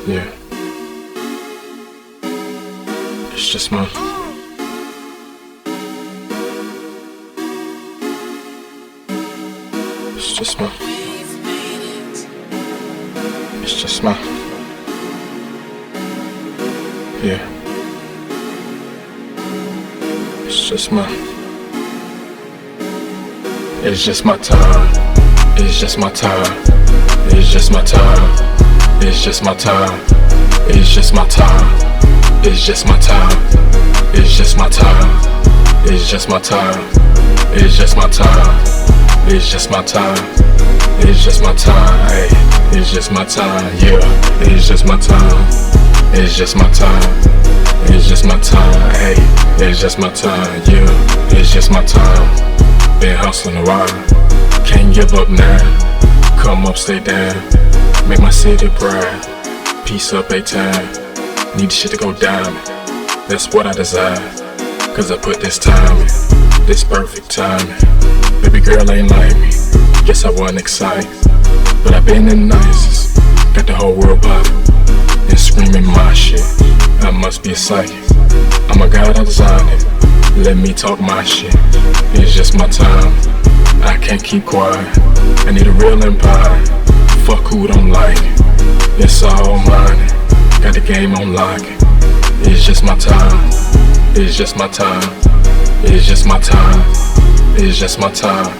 Yeah. It's just my. It's just my. It's just my. Yeah. It's just my. It's just my time. It's just my time. It's just my time. It's just my time. It's just my time. It's just my time. It's just my time. It's just my time. It's just my time. It's just my time. It's just my time. Hey, it's just my time. Yeah, it's just my time. It's just my time. It's just my time. Hey, it's just my time. Yeah, it's just my time. Been hustling a while. Can't give up now. Come up, stay down. Make my city proud. Peace up, A-time. Need shit to go down. That's what I desire. Cause I put this time in. This perfect timing. Baby girl ain't like me. Guess I wasn't excited. But I've been the nicest. Got the whole world poppin'. And screaming my shit. I must be a psychic. I'm a god, I designed it. Let me talk my shit. It's just my time. I can't keep quiet. I need a real empire. Fuck who don't like it. It's all mine. Got the game on lock. It's just my time. It's just my time. It's just my time. It's just my time.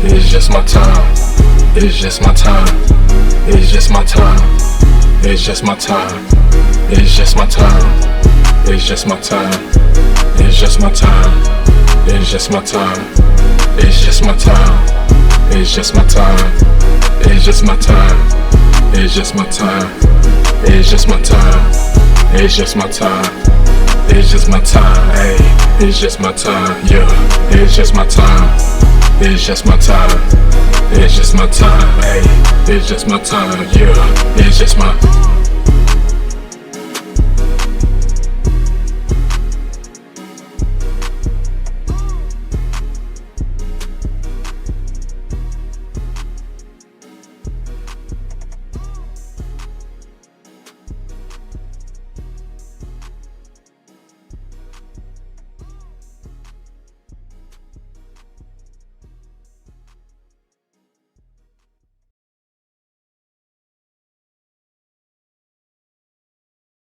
It's just my time. It's just my time. It's just my time. It's just my time. It's just my time. It's just my time. It's just my time. It's just my time. It's just my time. It's just my time. It's just my time. It's just my time. It's just my time. It's just my time. It's just my time. Hey, it's just my time. Yeah, it's just my time. It's just my time. It's just my time. Hey, it's just my time. Yeah, it's just my.